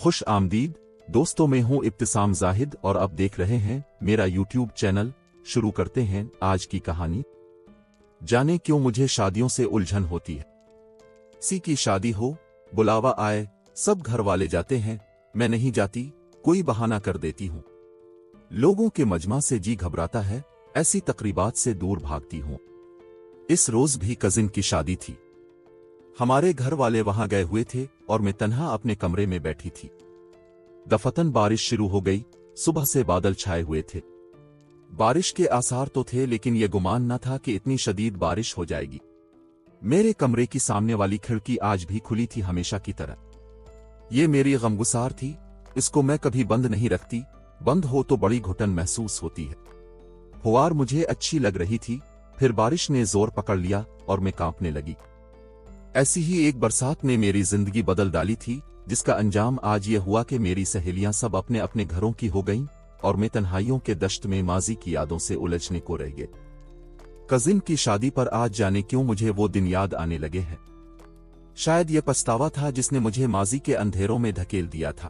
खुश आमदीद दोस्तों, मैं हूं इब्तिसाम जाहिद और आप देख रहे हैं मेरा यूट्यूब चैनल। शुरू करते हैं आज की कहानी। जाने क्यों मुझे शादियों से उलझन होती है। किसी की शादी हो, बुलावा आए, सब घर वाले जाते हैं, मैं नहीं जाती, कोई बहाना कर देती हूं। लोगों के मजमा से जी घबराता है, ऐसी तकरीबात से दूर भागती हूं। इस रोज भी कजिन की शादी थी। हमारे घर वाले वहां गए हुए थे और मैं तन्हा अपने कमरे में बैठी थी। दफतन बारिश शुरू हो गई। सुबह से बादल छाए हुए थे। बारिश के आसार तो थे, लेकिन यह गुमान न था कि इतनी शदीद बारिश हो जाएगी। मेरे कमरे की सामने वाली खिड़की आज भी खुली थी, हमेशा की तरह। ये मेरी गमगुसार थी, इसको मैं कभी बंद नहीं रखती। बंद हो तो बड़ी घुटन महसूस होती है। फुहार मुझे अच्छी लग रही थी, फिर बारिश ने जोर पकड़ लिया और मैं कांपने लगी। ऐसी ही एक बरसात ने मेरी जिंदगी बदल डाली थी, जिसका अंजाम आज ये हुआ कि मेरी सहेलियां सब अपने अपने घरों की हो गईं और मैं तन्हाइयों के दश्त में माजी की यादों से उलझने को रह गए। कजिन की शादी पर आज जाने क्यों मुझे वो दिन याद आने लगे हैं। शायद ये पछतावा था जिसने मुझे माजी के अंधेरों में धकेल दिया था।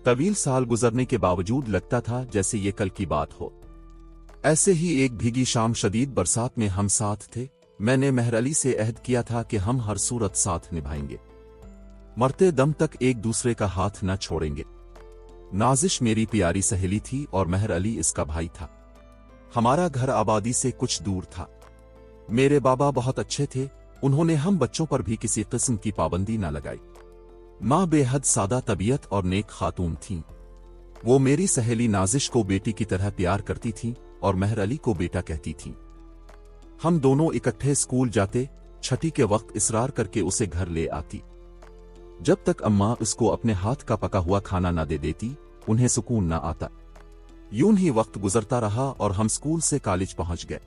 तवील साल गुजरने के बावजूद लगता था जैसे ये कल की बात हो। ऐसे ही एक भीगी शाम शदीद बरसात में हम साथ थे। मैंने मेहर अली से अहद किया था कि हम हर सूरत साथ निभाएंगे, मरते दम तक एक दूसरे का हाथ न छोड़ेंगे। नाजिश मेरी प्यारी सहेली थी और मेहर अली इसका भाई था। हमारा घर आबादी से कुछ दूर था। मेरे बाबा बहुत अच्छे थे, उन्होंने हम बच्चों पर भी किसी किस्म की पाबंदी न लगाई। माँ बेहद सादा तबीयत और नेक खातून थीं। वो मेरी सहेली नाजिश को बेटी की तरह प्यार करती थीं और मेहर अली को बेटा कहती थीं। हम दोनों इकट्ठे स्कूल जाते, छठी के वक्त इसरार करके उसे घर ले आती। जब तक अम्मा उसको अपने हाथ का पका हुआ खाना न दे देती, उन्हें सुकून न आता। यूं ही वक्त गुजरता रहा और हम स्कूल से कॉलेज पहुंच गए।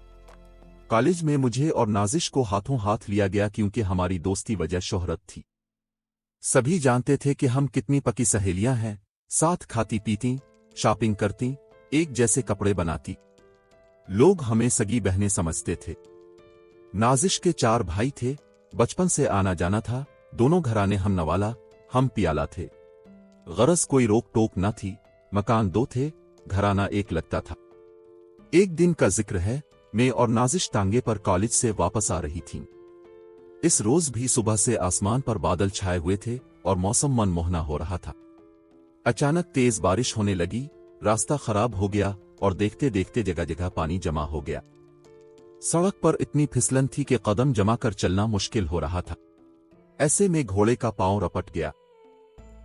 कॉलेज में मुझे और नाजिश को हाथों हाथ लिया गया, क्योंकि हमारी दोस्ती वजह शोहरत थी। सभी जानते थे कि हम कितनी पकी सहेलियां हैं, साथ खाती पीती, शॉपिंग करती, एक जैसे कपड़े बनाती। लोग हमें सगी बहनें समझते थे। नाजिश के 4 भाई थे, बचपन से आना जाना था। दोनों घराने हम नवाला, हम पियाला थे। गरज कोई रोक टोक न थी। मकान 2 थे, घराना एक लगता था। एक दिन का जिक्र है, मैं और नाजिश टांगे पर कॉलेज से वापस आ रही थीं। इस रोज भी सुबह से आसमान पर बादल छाए हुए थे और मौसम मनमोहना हो रहा था। अचानक तेज बारिश होने लगी, रास्ता खराब हो गया और देखते देखते जगह जगह पानी जमा हो गया। सड़क पर इतनी फिसलन थी कि कदम जमा कर चलना मुश्किल हो रहा था। ऐसे में घोड़े का पांव रपट गया।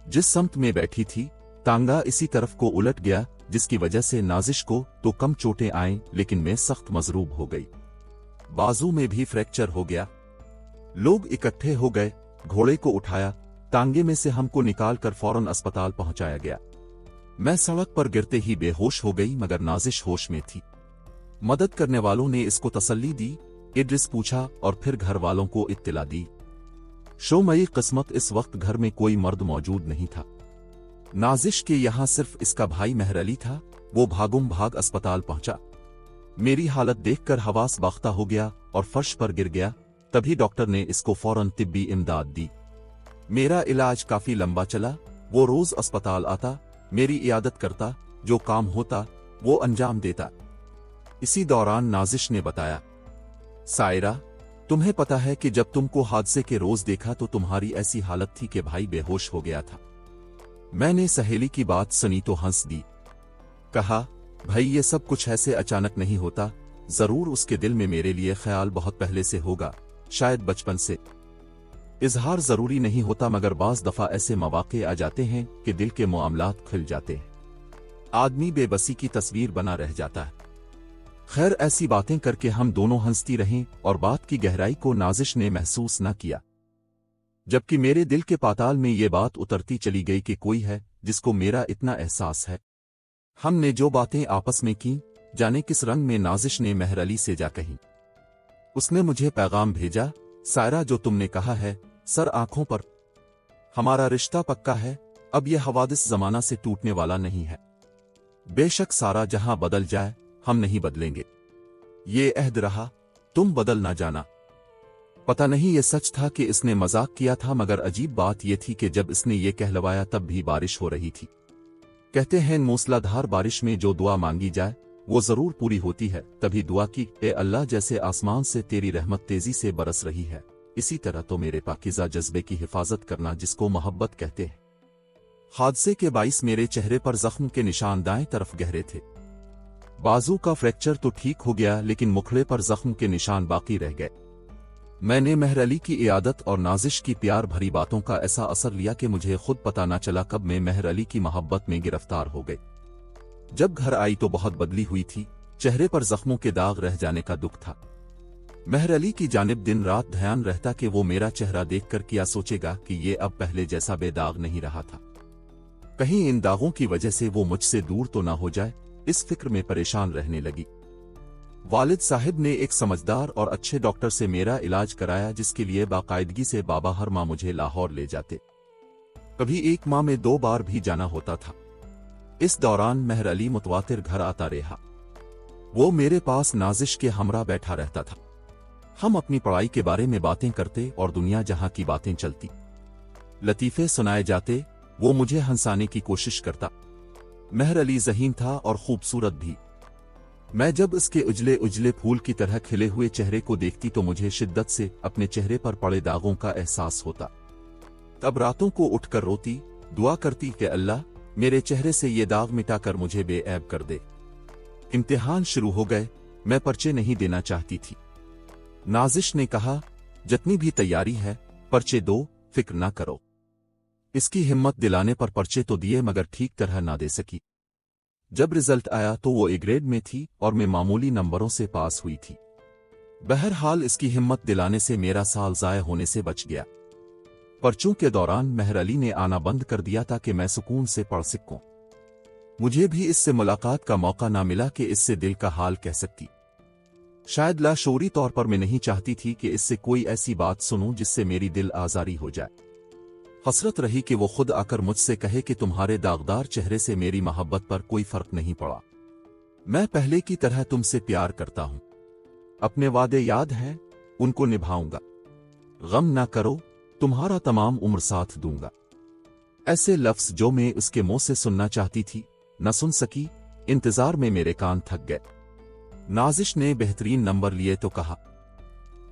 जिस समत में बैठी थी, तांगा इसी तरफ को उलट गया, जिसकी वजह से नाजिश को तो कम चोटें आईं, लेकिन मैं सख्त मजरूब हो गई। बाजू में भी फ्रैक्चर हो गया। लोग इकट्ठे हो गए, घोड़े को उठाया, तांगे में से हमको निकालकर फौरन अस्पताल पहुंचाया गया। मैं सड़क पर गिरते ही बेहोश हो गई, मगर नाजिश होश में थी। मदद करने वालों ने इसको तसल्ली दी, एड्रेस पूछा और फिर घर वालों को इत्तला दी। शोमई किस्मत, इस वक्त घर में कोई मर्द मौजूद नहीं था। नाजिश के यहां सिर्फ इसका भाई मेहर अली था। वो भागुम भाग अस्पताल पहुंचा। मेरी हालत देखकर हवास बाख्ता हो गया और फर्श पर गिर गया। तभी डॉक्टर ने इसको फौरन तिब्बी इमदाद दी। मेरा इलाज काफी लंबा चला। वो रोज अस्पताल आता, मेरी इयादत करता, जो काम होता वो अंजाम देता। इसी दौरान नाजिश ने बताया, सायरा, तुम्हें पता है कि जब तुमको हादसे के रोज देखा तो तुम्हारी ऐसी हालत थी कि भाई बेहोश हो गया था। मैंने सहेली की बात सुनी तो हंस दी। कहा, भाई ये सब कुछ ऐसे अचानक नहीं होता, जरूर उसके दिल में मेरे लिए ख्याल बहुत पहले से होगा, शायद बचपन से। इजहार जरूरी नहीं होता, मगर बाज दफा ऐसे मौके आ जाते हैं कि दिल के मामलात खुल जाते हैं। आदमी बेबसी की तस्वीर बना रह जाता है। खैर, ऐसी बातें करके हम दोनों हंसती रहें और बात की गहराई को नाजिश ने महसूस न किया, जबकि मेरे दिल के पाताल में ये बात उतरती चली गई कि कोई है जिसको मेरा इतना एहसास है। हमने जो बातें आपस में की, जाने किस रंग में नाजिश ने मेहर अली से जा कही। उसने मुझे पैगाम भेजा, सायरा, जो तुमने कहा है सर आंखों पर, हमारा रिश्ता पक्का है। अब यह हवादिस जमाना से टूटने वाला नहीं है। बेशक सारा जहां बदल जाए, हम नहीं बदलेंगे। ये अहद रहा, तुम बदल ना जाना। पता नहीं ये सच था कि इसने मजाक किया था, मगर अजीब बात ये थी कि जब इसने ये कहलवाया तब भी बारिश हो रही थी। कहते हैं मूसलाधार बारिश में जो दुआ मांगी जाए वो जरूर पूरी होती है। तभी दुआ की, ए अल्लाह, जैसे आसमान से तेरी रहमत तेजी से बरस रही है, इसी तरह तो मेरे पाकीज़ा जज्बे की हिफाजत करना, जिसको मोहब्बत कहते हैं। हादसे के बाइस मेरे चेहरे पर जख्म के निशान दाएं तरफ गहरे थे। बाजू का फ्रैक्चर तो ठीक हो गया, लेकिन मुखड़े पर जख्म के निशान बाकी रह गए। मैंने मेहर अली की इयादत और नाजिश की प्यार भरी बातों का ऐसा असर लिया कि मुझे खुद पता न चला कब मैं मेहर अली की मोहब्बत में गिरफ्तार हो गई। जब घर आई तो बहुत बदली हुई थी, चेहरे पर जख्मों के दाग रह जाने का दुख था। मेहर अली की जानिब दिन रात ध्यान रहता कि वो मेरा चेहरा देखकर क्या सोचेगा कि ये अब पहले जैसा बेदाग नहीं रहा था। कहीं इन दागों की वजह से वो मुझसे दूर तो ना हो जाए, इस फिक्र में परेशान रहने लगी। वालिद साहिब ने एक समझदार और अच्छे डॉक्टर से मेरा इलाज कराया, जिसके लिए बाकायदगी से बाबा हर माह मुझे लाहौर ले जाते। कभी एक माह में 2 बार भी जाना होता था। इस दौरान मेहर अली मुतवातिर घर आता रहा। वो मेरे पास नाजिश के हमरा बैठा रहता था। हम अपनी पढ़ाई के बारे में बातें करते और दुनिया जहां की बातें चलती। लतीफे सुनाए जाते, वो मुझे हंसाने की कोशिश करता। मेहर अली ज़हीन था और खूबसूरत भी। मैं जब उसके उजले उजले फूल की तरह खिले हुए चेहरे को देखती तो मुझे शिद्दत से अपने चेहरे पर पड़े दागों का एहसास होता। तब रातों को उठकर रोती, दुआ करती कि अल्लाह, मेरे चेहरे से ये दाग मिटाकर मुझे बेऐब कर दे। इम्तिहान शुरू हो गए। मैं पर्चे नहीं देना चाहती थी। नाजिश ने कहा, जितनी भी तैयारी है पर्चे दो, फिक्र ना करो। इसकी हिम्मत दिलाने पर पर्चे तो दिए, मगर ठीक तरह ना दे सकी। जब रिजल्ट आया तो वो ए ग्रेड में थी और मैं मामूली नंबरों से पास हुई थी। बहरहाल इसकी हिम्मत दिलाने से मेरा साल ज़ाय होने से बच गया। पर्चों के दौरान मेहर अली ने आना बंद कर दिया था कि मैं सुकून से पढ़ सकूं। मुझे भी इससे मुलाकात का मौका ना मिला कि इससे दिल का हाल कह सकती। शायद लाशऊरी तौर पर मैं नहीं चाहती थी कि इससे कोई ऐसी बात सुनूं जिससे मेरी दिल आजारी हो जाए। हसरत रही कि वो खुद आकर मुझसे कहे कि तुम्हारे दागदार चेहरे से मेरी मोहब्बत पर कोई फर्क नहीं पड़ा। मैं पहले की तरह तुमसे प्यार करता हूं। अपने वादे याद हैं, उनको निभाऊंगा। गम ना करो, तुम्हारा तमाम उम्र साथ दूंगा। ऐसे लफ्ज जो मैं उसके मुंह से सुनना चाहती थी, न सुन सकी। इंतजार में मेरे कान थक गए। नाजिश ने बेहतरीन नंबर लिए तो कहा,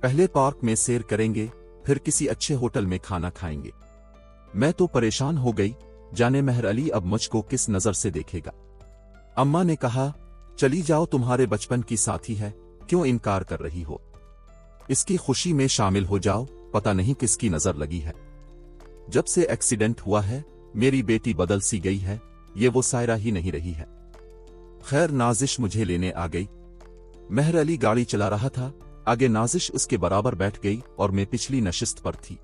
पहले पार्क में सैर करेंगे, फिर किसी अच्छे होटल में खाना खाएंगे। मैं तो परेशान हो गई, जाने मेहर अली अब मुझको किस नजर से देखेगा। अम्मा ने कहा, चली जाओ, तुम्हारे बचपन की साथी है, क्यों इनकार कर रही हो? इसकी खुशी में शामिल हो जाओ, पता नहीं किसकी नजर लगी है। जब से एक्सीडेंट हुआ है मेरी बेटी बदल सी गई है, ये वो सायरा ही नहीं रही है। खैर, नाजिश मुझे लेने आ गई। मेहर अली गाड़ी चला रहा था, आगे नाजिश उसके बराबर बैठ गई और मैं पिछली नशिस्त पर थी।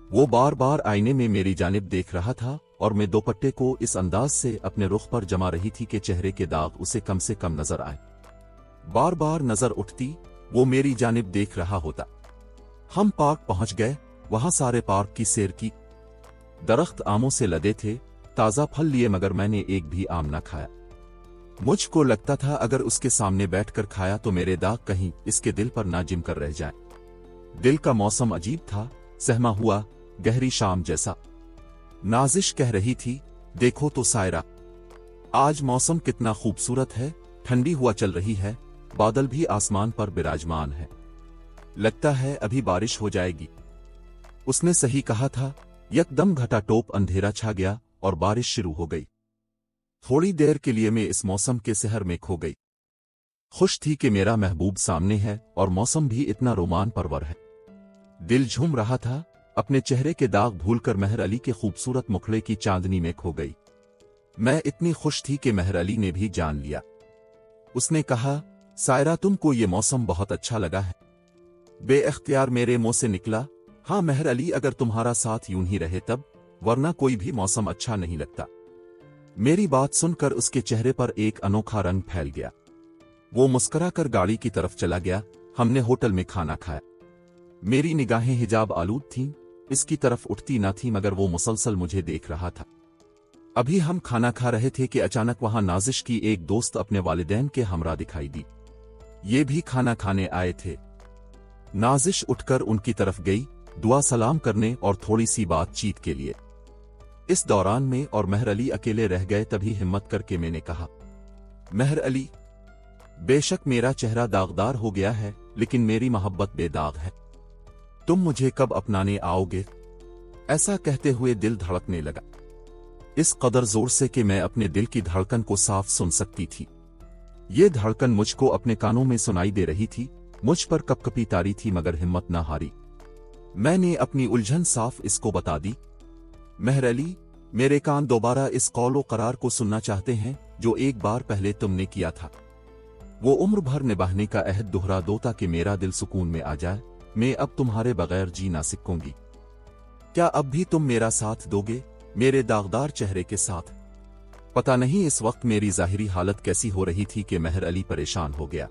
वो बार बार आईने में मेरी जानिब देख रहा था और मैं दोपट्टे को इस अंदाज से अपने रुख पर जमा रही थी कि चेहरे के दाग उसे कम से कम नजर आए। बार बार नजर उठती, वो मेरी जानिब देख रहा होता। हम पार्क पहुंच गए। वहां सारे पार्क की सैर की। दरख्त आमों से लदे थे, ताजा फल लिए, मगर मैंने एक भी आम न खाया। मुझको लगता था अगर उसके सामने बैठकर खाया तो मेरे दाग कहीं इसके दिल पर ना जिम कर रह जाए। दिल का मौसम अजीब था, सहमा हुआ, गहरी शाम जैसा। नाजिश कह रही थी, देखो तो सायरा, आज मौसम कितना खूबसूरत है, ठंडी हुआ चल रही है, बादल भी आसमान पर विराजमान है, लगता है अभी बारिश हो जाएगी। उसने सही कहा था। यकदम घटाटोप अंधेरा छा गया और बारिश शुरू हो गई। थोड़ी देर के लिए मैं इस मौसम के सहर में खो गई। खुश थी कि मेरा महबूब सामने है और मौसम भी इतना रोमान परवर है। दिल झूम रहा था। अपने चेहरे के दाग भूलकर मेहर अली के खूबसूरत मुखड़े की चांदनी में खो गई। मैं इतनी खुश थी कि मेहर अली ने भी जान लिया। उसने कहा, सायरा, तुमको ये मौसम बहुत अच्छा लगा है? बेइख्तियार मेरे मुंह से निकला, हाँ मेहर अली, अगर तुम्हारा साथ यूं ही रहे तब, वरना कोई भी मौसम अच्छा नहीं लगता। मेरी बात सुनकर उसके चेहरे पर एक अनोखा रंग फैल गया। वो मुस्कुराकर गाड़ी की तरफ चला गया। हमने होटल में खाना खाया। मेरी निगाहें हिजाब आलूद थीं, इसकी तरफ उठती न थी, मगर वो मुसलसल मुझे देख रहा था। अभी हम खाना खा रहे थे कि अचानक वहां नाजिश की एक दोस्त अपने वालिदैन के हमरा दिखाई दी। ये भी खाना खाने आए थे। नाजिश उठकर उनकी तरफ गई, दुआ सलाम करने और थोड़ी सी बातचीत के लिए। इस दौरान मैं और मेहर अली अकेले रह गए। तभी हिम्मत करके मैंने कहा, मेहर अली, बेशक मेरा चेहरा दागदार हो गया है, लेकिन मेरी मोहब्बत बेदाग है। तुम मुझे कब अपनाने आओगे? ऐसा कहते हुए दिल धड़कने लगा, इस कदर जोर से कि मैं अपने दिल की धड़कन को साफ सुन सकती थी। ये धड़कन मुझको अपने कानों में सुनाई दे रही थी, मुझ पर कपकपी तारी थी, मगर हिम्मत ना हारी। मैंने अपनी उलझन साफ इसको बता दी, मेहर अली, मेरे कान दोबारा इस कौलो करार को सुनना चाहते हैं जो एक बार पहले तुमने किया था। वो उम्र भर निभाने का अहद दोहरा दो ताकि मेरा दिल सुकून में आ जाए। मैं अब तुम्हारे बगैर जी ना सकूंगी। क्या अब भी तुम मेरा साथ दोगे, मेरे दागदार चेहरे के साथ? पता नहीं इस वक्त मेरी जाहिरी हालत कैसी हो रही थी कि मेहर अली परेशान हो गया।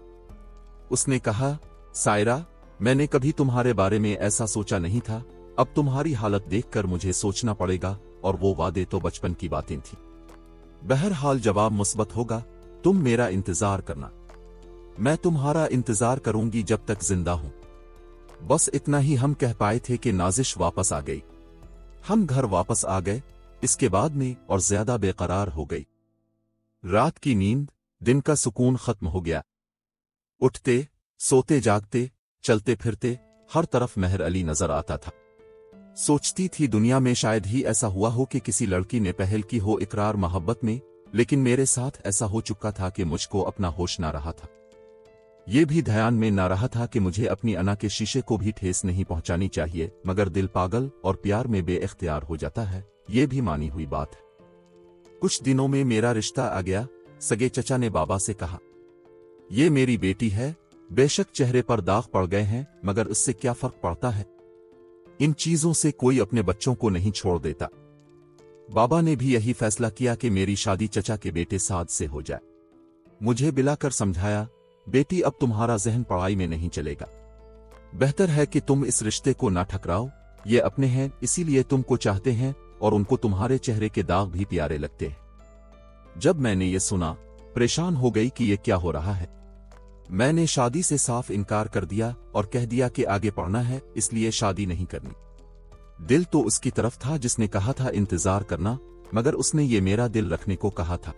उसने कहा, सायरा, मैंने कभी तुम्हारे बारे में ऐसा सोचा नहीं था। अब तुम्हारी हालत देखकर मुझे सोचना पड़ेगा, और वो वादे तो बचपन की बातें थी। बहरहाल जवाब मुस्बत होगा, तुम मेरा इंतजार करना। मैं तुम्हारा इंतजार करूंगी जब तक जिंदा हूं। बस इतना ही हम कह पाए थे कि नाजिश वापस आ गई। हम घर वापस आ गए। इसके बाद में और ज्यादा बेकरार हो गई। रात की नींद, दिन का सुकून खत्म हो गया। उठते, सोते, जागते, चलते फिरते हर तरफ मेहर अली नजर आता था। सोचती थी दुनिया में शायद ही ऐसा हुआ हो कि किसी लड़की ने पहल की हो इकरार मोहब्बत में, लेकिन मेरे साथ ऐसा हो चुका था कि मुझको अपना होश ना रहा था। ये भी ध्यान में ना रहा था कि मुझे अपनी अना के शीशे को भी ठेस नहीं पहुंचानी चाहिए, मगर दिल पागल और प्यार में बेइख्तियार हो जाता है, ये भी मानी हुई बात है। कुछ दिनों में मेरा रिश्ता आ गया। सगे चचा ने बाबा से कहा, ये मेरी बेटी है, बेशक चेहरे पर दाग पड़ गए हैं, मगर इससे क्या फर्क पड़ता है? इन चीजों से कोई अपने बच्चों को नहीं छोड़ देता। बाबा ने भी यही फैसला किया कि मेरी शादी चचा के बेटे साद से हो जाए। मुझे बिलाकर समझाया, बेटी, अब तुम्हारा जहन पढ़ाई में नहीं चलेगा। बेहतर है कि तुम इस रिश्ते को ना ठकराओ। ये अपने हैं, इसीलिए तुमको चाहते हैं, और उनको तुम्हारे चेहरे के दाग भी प्यारे लगते हैं। जब मैंने ये सुना, परेशान हो गई कि ये क्या हो रहा है। मैंने शादी से साफ इनकार कर दिया और कह दिया कि आगे पढ़ना है, इसलिए शादी नहीं करनी। दिल तो उसकी तरफ था जिसने कहा था इंतजार करना, मगर उसने ये मेरा दिल रखने को कहा था।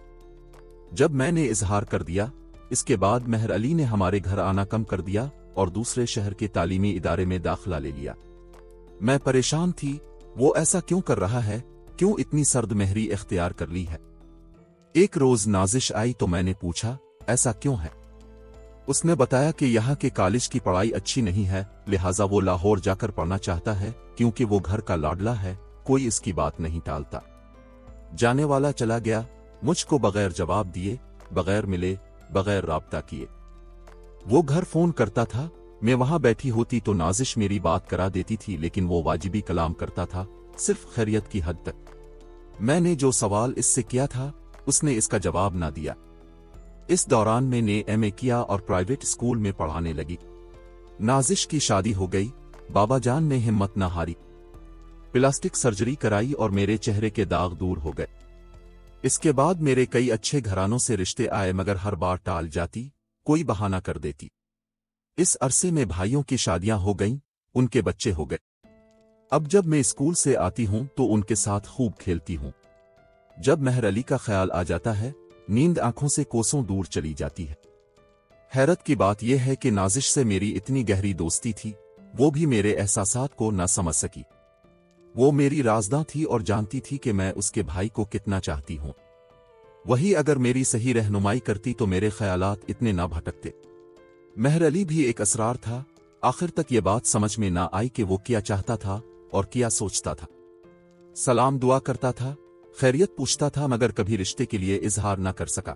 जब मैंने इजहार कर दिया, इसके बाद मेहर अली ने हमारे घर आना कम कर दिया और दूसरे शहर के तालीमी इदारे में दाखिला ले लिया। मैं परेशान थी, वो ऐसा क्यों कर रहा है, क्यों इतनी सर्द महरी इख्तियार कर ली है। एक रोज नाजिश आई तो मैंने पूछा, ऐसा क्यों है? उसने बताया कि यहाँ के कॉलेज की पढ़ाई अच्छी नहीं है, लिहाजा वो लाहौर जाकर पढ़ना चाहता है, क्योंकि वो घर का लाडला है, कोई इसकी बात नहीं टालता। जाने वाला चला गया, मुझको बगैर जवाब दिए, बगैर मिले, बगैर राब्ता किए। वो घर फोन करता था, मैं वहां बैठी होती तो नाजिश मेरी बात करा देती थी, लेकिन वो वाजिबी कलाम करता था, सिर्फ खैरियत की हद तक। मैंने जो सवाल इससे किया था, उसने इसका जवाब ना दिया। इस दौरान मैंने एमए किया और प्राइवेट स्कूल में पढ़ाने लगी। नाजिश की शादी हो गई। बाबा जान ने हिम्मत ना हारी, प्लास्टिक सर्जरी कराई और मेरे चेहरे के दाग दूर हो गए। इसके बाद मेरे कई अच्छे घरानों से रिश्ते आए, मगर हर बार टाल जाती, कोई बहाना कर देती। इस अरसे में भाइयों की शादियां हो गईं, उनके बच्चे हो गए। अब जब मैं स्कूल से आती हूं तो उनके साथ खूब खेलती हूं। जब मेहर अली का ख्याल आ जाता है, नींद आंखों से कोसों दूर चली जाती है। हैरत की बात यह है कि नाजिश से मेरी इतनी गहरी दोस्ती थी, वो भी मेरे एहसासात को न समझ सकी। वो मेरी राज़दां थी और जानती थी कि मैं उसके भाई को कितना चाहती हूं। वही अगर मेरी सही रहनुमाई करती तो मेरे ख्यालात इतने ना भटकते। मेहर अली भी एक असरार था। आखिर तक ये बात समझ में ना आई कि वो क्या चाहता था और क्या सोचता था। सलाम दुआ करता था, खैरियत पूछता था, मगर कभी रिश्ते के लिए इजहार न कर सका।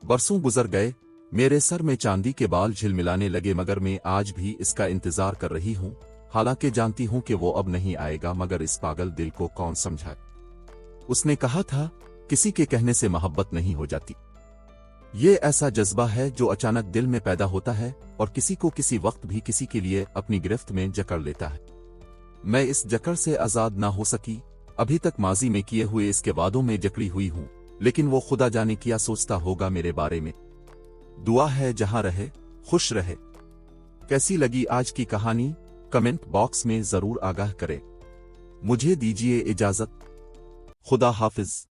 बरसों गुजर गए, मेरे सर में चांदी के बाल झिलमिलाने लगे, मगर मैं आज भी इसका इंतजार कर रही हूं, हालांकि जानती हूं कि वो अब नहीं आएगा, मगर इस पागल दिल को कौन समझाए। उसने कहा था, किसी के कहने से मोहब्बत नहीं हो जाती। ये ऐसा जज्बा है जो अचानक दिल में पैदा होता है और किसी को किसी वक्त भी किसी के लिए अपनी गिरफ्त में जकड़ लेता है। मैं इस जकड़ से आजाद ना हो सकी। अभी तक माजी में किए हुए इसके वादों में जकड़ी हुई हूं, लेकिन वो खुदा जाने क्या सोचता होगा मेरे बारे में। दुआ है जहां रहे खुश रहे। कैसी लगी आज की कहानी कमेंट बॉक्स में जरूर आगाह करें। मुझे दीजिए इजाजत। खुदा हाफिज।